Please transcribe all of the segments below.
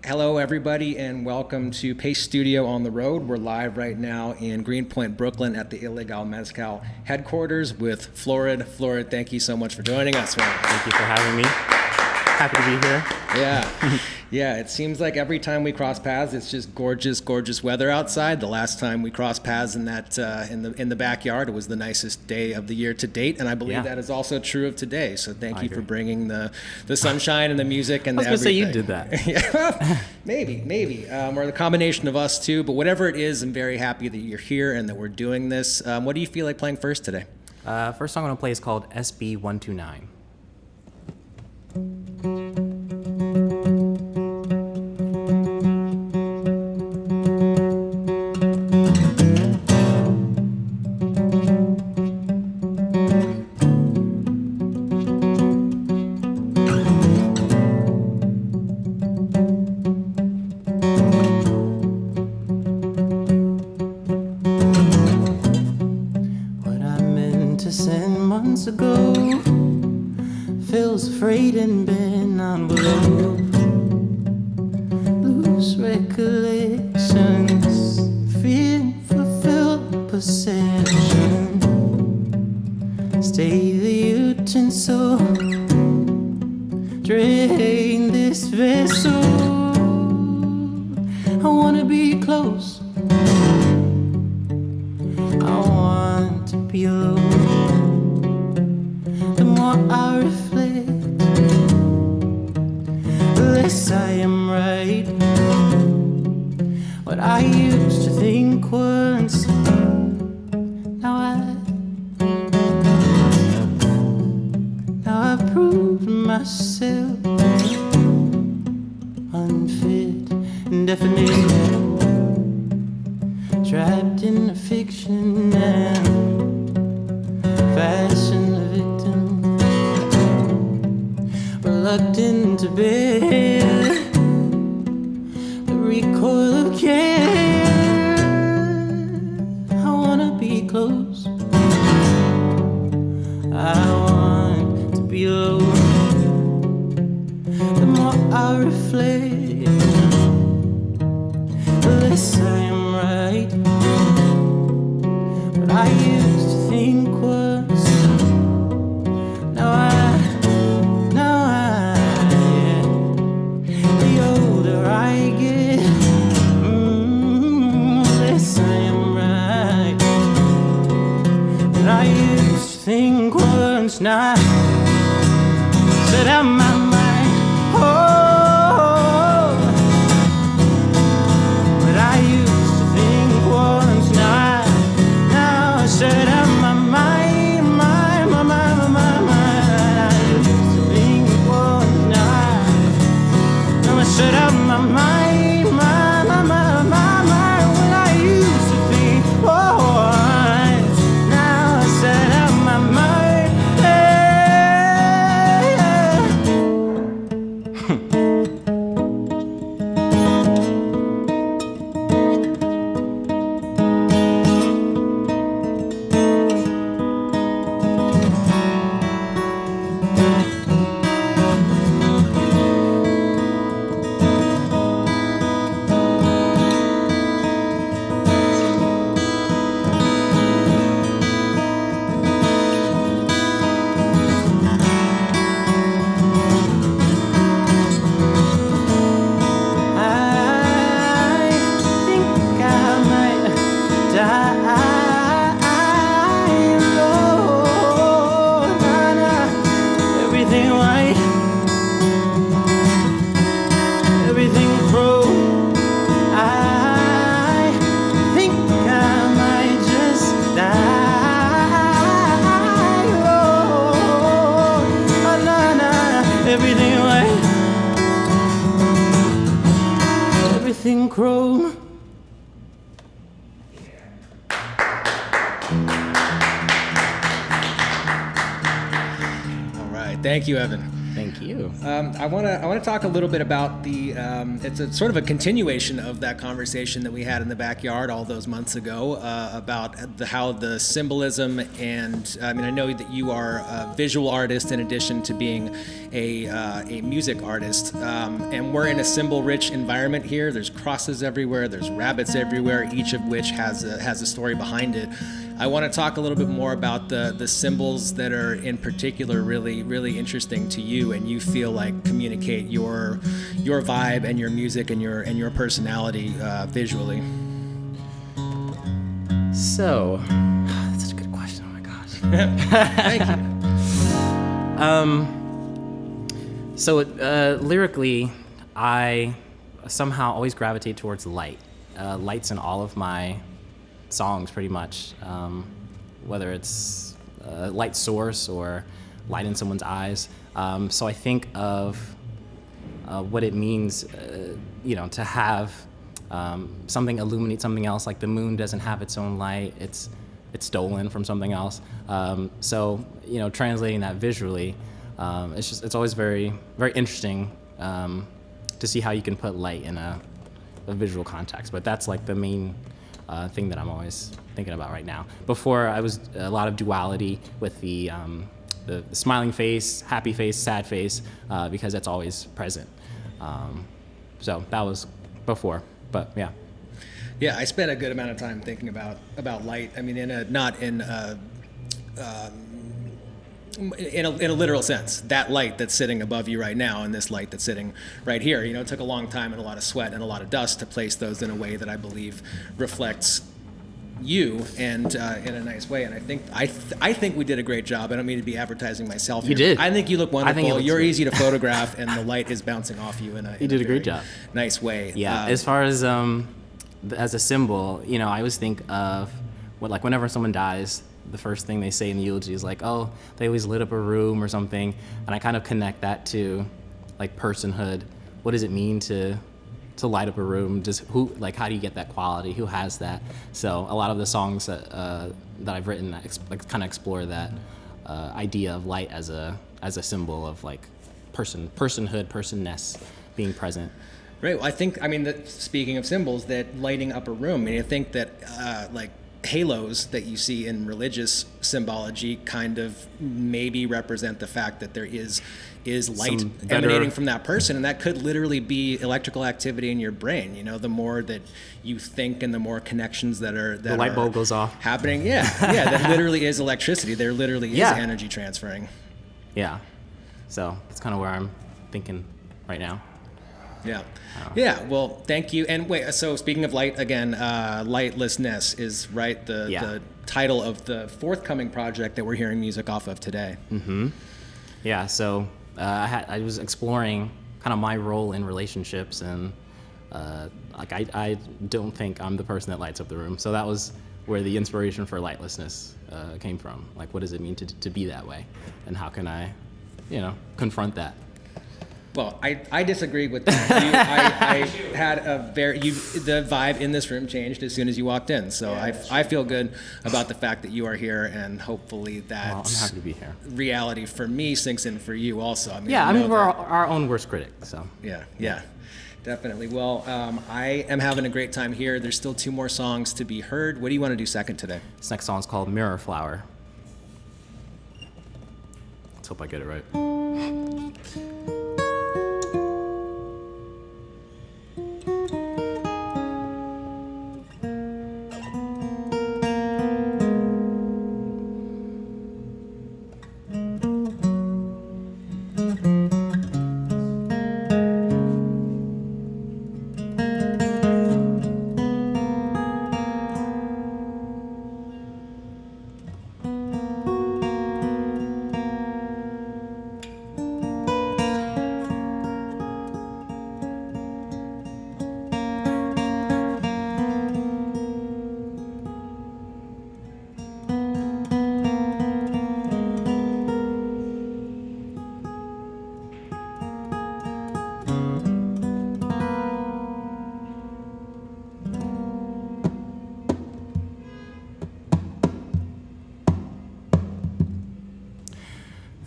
Hello, everybody, and welcome to Pace Studio on the Road. We're live right now in Greenpoint, Brooklyn at the Ilegal Mezcal headquarters with Florid. Florid, thank you so much for joining us, man. Thank you for having me. Happy to be here. Yeah, it seems like every time we cross paths, it's just gorgeous, gorgeous weather outside. The last time we crossed paths in that in the backyard, it was the nicest day of the year to date, and I believe that is also true of today. So thank you for bringing the sunshine and the music and the everything. I was going to say you did that. Yeah, maybe, or the combination of us too. But whatever it is, I'm very happy that you're here and that we're doing this. What do you feel like playing first today? First song I'm going to play is called SB 129. Ago feels afraid and been on envelope. Loose recollections, fear fulfilled possession. Stay the utensil, drain this vessel. I wanna be close, I want to be alone. I reflect, the less I am right. What I used to think once, now I've proved myself unfit, indefinite, trapped in a fiction and fashion the victim. Reluctant to bear the recoil of care. I wanna be close, I want to be alone. The more I reflect, the less I am right. What I used to think was, now I get, less I am right. But I used to think once, now said I'm my mind. Oh, but I used to think once, now I said I'm my mind, my mind. I used to think once, now I said I'm my mind. Chrome. All right, thank you, Evan. Thank Thank you. I want to talk a little bit about the. It's a sort of a continuation of that conversation that we had in the backyard all those months ago about how the symbolism and I mean I know that you are a visual artist in addition to being a music artist, and we're in a symbol-rich environment here. There's crosses everywhere. There's rabbits everywhere. Each of which has a story behind it. I want to talk a little bit more about the symbols that are in particular really interesting to you and you feel like communicate your vibe and your music and your personality visually. So, that's such a good question. Oh my gosh. Thank you. So lyrically, I somehow always gravitate towards light. Light's in all of my songs pretty much, whether it's a light source or light in someone's eyes. So I think of what it means, to have something illuminate something else. Like the moon doesn't have its own light; it's stolen from something else. So translating that visually, it's always very very interesting to see how you can put light in a visual context. But that's like the main thing that I'm always thinking about right now. Before, I was a lot of duality with the smiling face, happy face, sad face, because that's always present. So that was before, but yeah. Yeah, I spent a good amount of time thinking about light. I mean, not in a literal sense. That light that's sitting above you right now and this light that's sitting right here. It took a long time and a lot of sweat and a lot of dust to place those in a way that I believe reflects you and in a nice way. And I think we did a great job. I don't mean to be advertising myself here. You did. I think you look wonderful. You're great. easy to photograph, and the light is bouncing off you in a You did a great job. Nice way. Yeah. As far as a symbol, I always think of whenever someone dies, the first thing they say in the eulogy is like, oh, they always lit up a room or something. And I kind of connect that to like personhood. What does it mean to light up a room? How do you get that quality? Who has that? So a lot of the songs that I've written kind of explore that idea of light as a symbol of like personhood, personness, being present. Right. Well, that speaking of symbols, that lighting up a room, I think that like halos that you see in religious symbology kind of maybe represent the fact that there is light emanating from that person, and that could literally be electrical activity in your brain. The more that you think and the more connections that the light bulb goes off happening. That literally is electricity. There literally is energy transferring. Yeah. So that's kind of where I'm thinking right now. Yeah. Yeah. Well, thank you. And wait, so speaking of light again, Lightlessness is right. The title of the forthcoming project that we're hearing music off of today. Mm-hmm. Yeah. So I was exploring kind of my role in relationships, and I don't think I'm the person that lights up the room. So that was where the inspiration for Lightlessness came from. Like, what does it mean to be that way, and how can I, confront that? Well, I disagree with that. I had the vibe in this room changed as soon as you walked in. So I feel good about the fact that you are here, and hopefully that I'm happy to be here. Reality for me sinks in for you also. We're our own worst critic. So yeah, definitely. Well, I am having a great time here. There's still 2 more songs to be heard. What do you want to do second today? This next song is called Mirror Flower. Let's hope I get it right.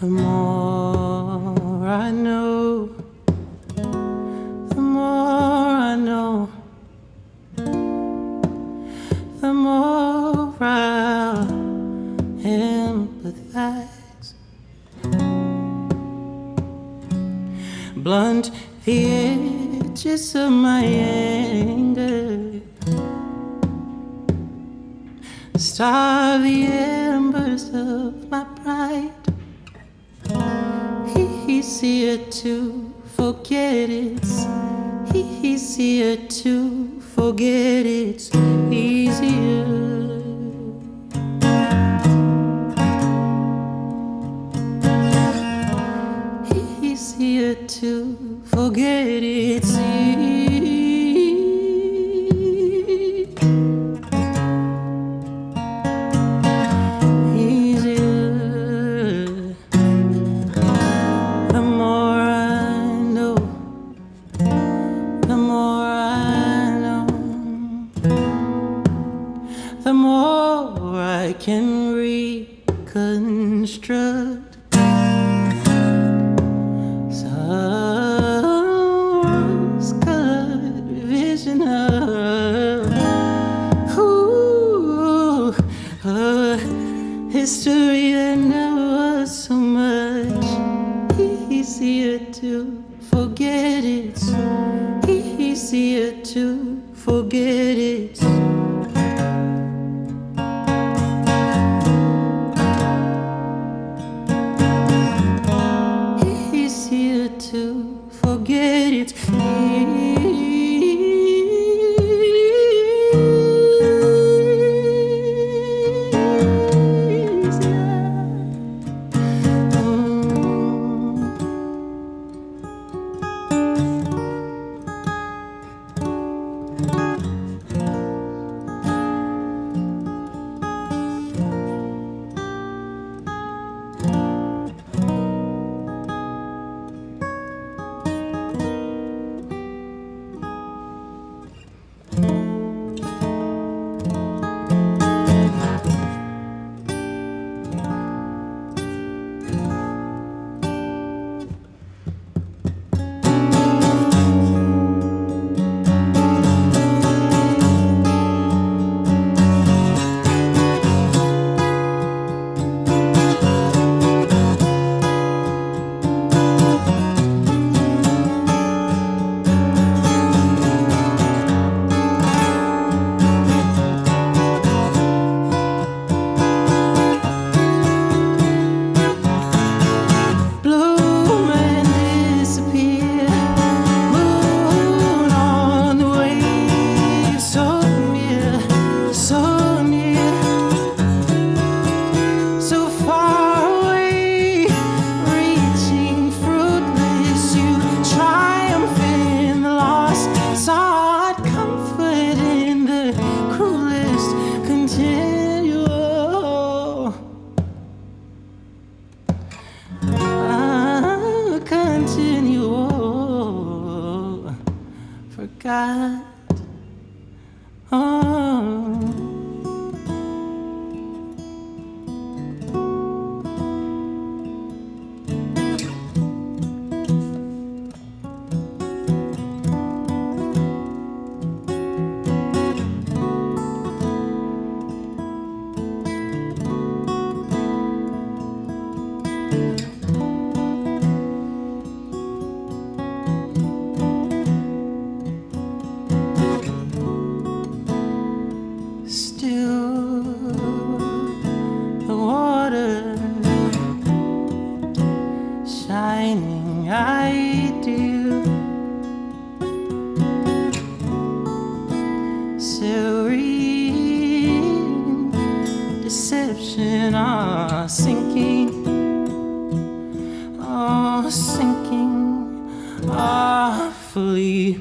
The more I the edges of my anger. Starve the embers of my pride. Easier to forget it's easier to forget it's easier. Easier to forget it's easier. The more I know, the more I know, the more I can reconstruct. Rose-colored vision of history that never was so much easier to forget. It's easier to forget it. Easier to forget it. Forgot. Shining ideal, serene deception, sinking, awfully.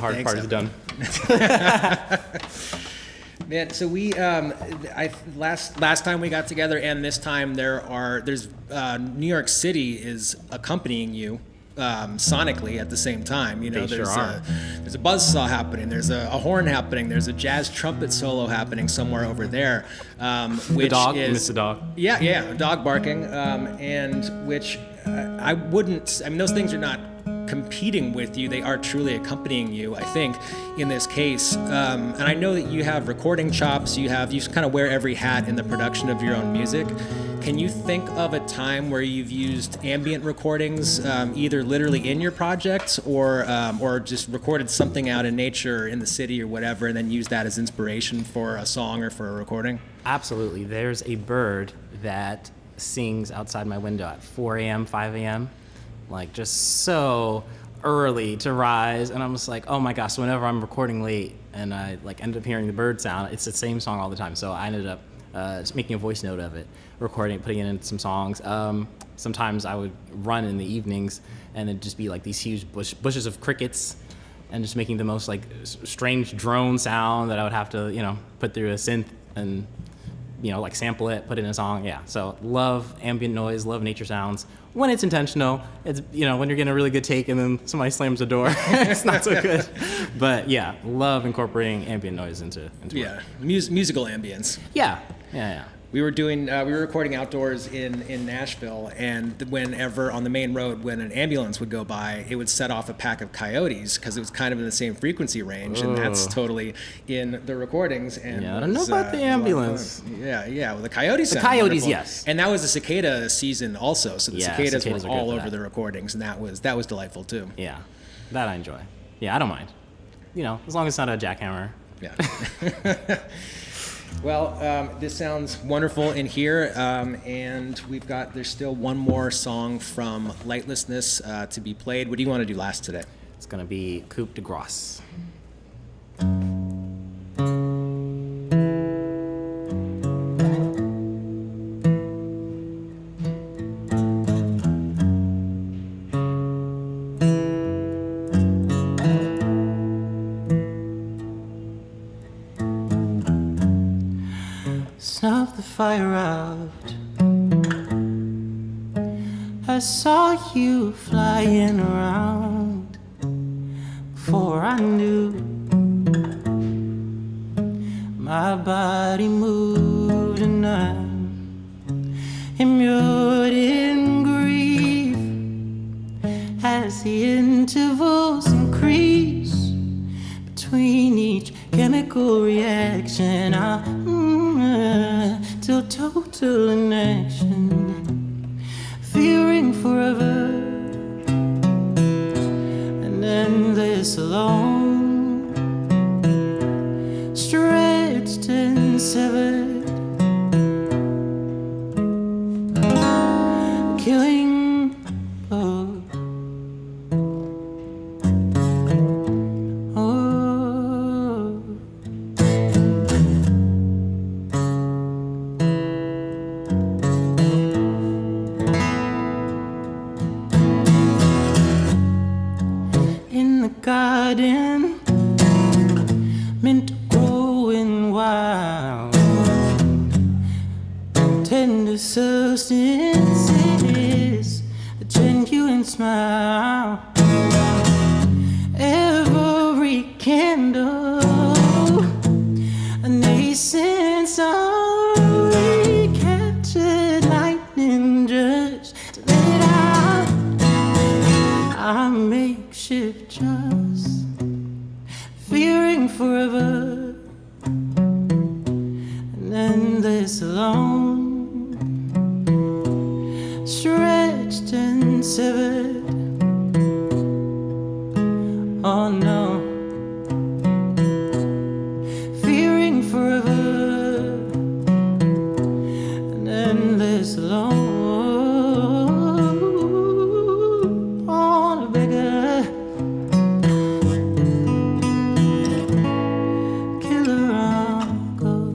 Hard part is done. Man, so last time we got together, and this time there's New York City is accompanying you sonically at the same time. You know, They there's sure are. there's a buzzsaw happening, there's a horn happening, there's a jazz trumpet solo happening somewhere over there. Which dog, is, you missed the dog. Yeah, a dog barking, and which I wouldn't. I mean, those things are not competing with you, they are truly accompanying you, I think, in this case. And I know that you have recording chops, you kind of wear every hat in the production of your own music. Can you think of a time where you've used ambient recordings, either literally in your projects or just recorded something out in nature or in the city or whatever, and then used that as inspiration for a song or for a recording? Absolutely. There's a bird that sings outside my window at 4 a.m., 5 a.m., like just so early to rise, and I'm just like, oh my gosh. So whenever I'm recording late and I like end up hearing the bird sound, it's the same song all the time. So I ended up just making a voice note of it, recording it, putting it into some songs. Sometimes I would run in the evenings and it'd just be like these huge bushes of crickets and just making the most like strange drone sound that I would have to, put through a synth and, like sample it, put it in a song. Yeah. So love ambient noise, love nature sounds. When it's intentional, it's, when you're getting a really good take and then somebody slams the door, it's not so good. But yeah, love incorporating ambient noise into Yeah, musical ambience. Yeah. We were recording outdoors in Nashville, and whenever on the main road, when an ambulance would go by, it would set off a pack of coyotes because it was kind of in the same frequency range, and that's totally in the recordings. And Yeah, I don't know about the ambulance. Yeah. Well, the coyotes. The sound coyotes, wonderful. yes. And that was a cicada season also, so the Yeah, cicadas cicadas were are good all for over that. the recordings, and that was delightful too. Yeah. That I enjoy. Yeah, I don't mind. As long as it's not a jackhammer. Yeah. Well, this sounds wonderful in here, and there's still one more song from Lightlessness to be played. What do you want to do last today? It's going to be Coupe de Grace. Snuff the fire out. I saw you flying around before I knew my body moved, and I'm immured in grief as the intervals increase between each chemical reaction. Till total inaction, fearing forever and endless alone, stretched and severed, killing both. Garden meant to grow in wild, tender substances, a genuine smile, every candle, a nascent soul, recaptured lightning just to let it out. I makeshift trust, fearing forever and endless alone, stretched and severed. Oh no, fearing forever and endless alone. On a bigger killer uncle.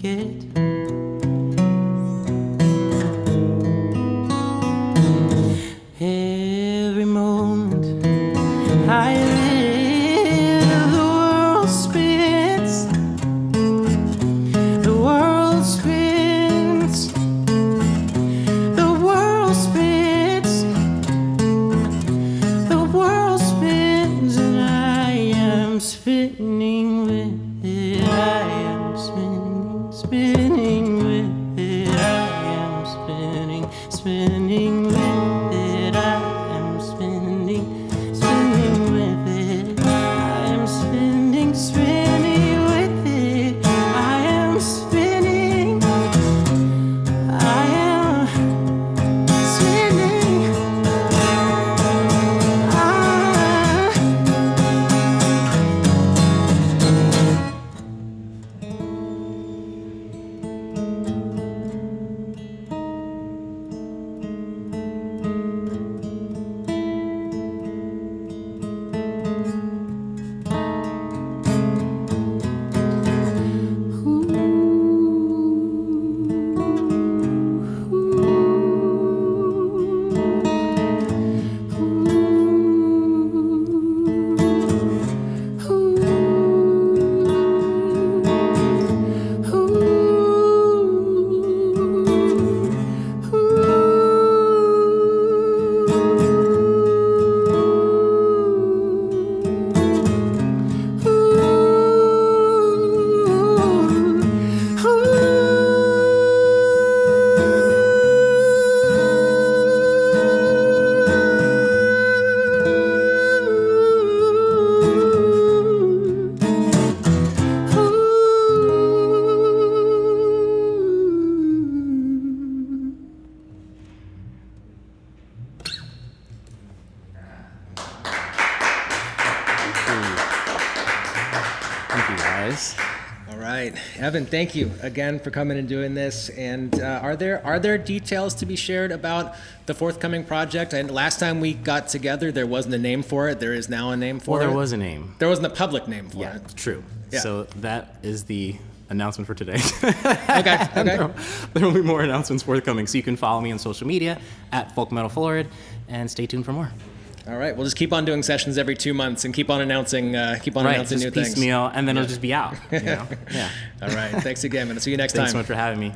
forget. Every moment I live, the world spins. The world spins. The world spins. The world spins, and I am spinning with it. I am spinning, spinning with it. I am spinning, spinning with it. I am spinning, spinning with it. I am spinning, spinning with it. I am spinning. I am spinning. Thank you, guys. All right, Evan, thank you again for coming and doing this. And are there details to be shared about the forthcoming project? And last time we got together, there wasn't a name for it. There is now a name for Well, it. there was a name. There wasn't a public name for Yeah, it. true. Yeah. So that is the announcement for today. Okay. Okay. There will be more announcements forthcoming. So you can follow me on social media at Folk Metal Florid and stay tuned for more. All right. We'll just keep on doing sessions every 2 months and keep on announcing announcing new just things. piecemeal, and then it'll just be out. You know? Yeah. All right. Thanks again, and I'll see you next Thanks so time. much for having me.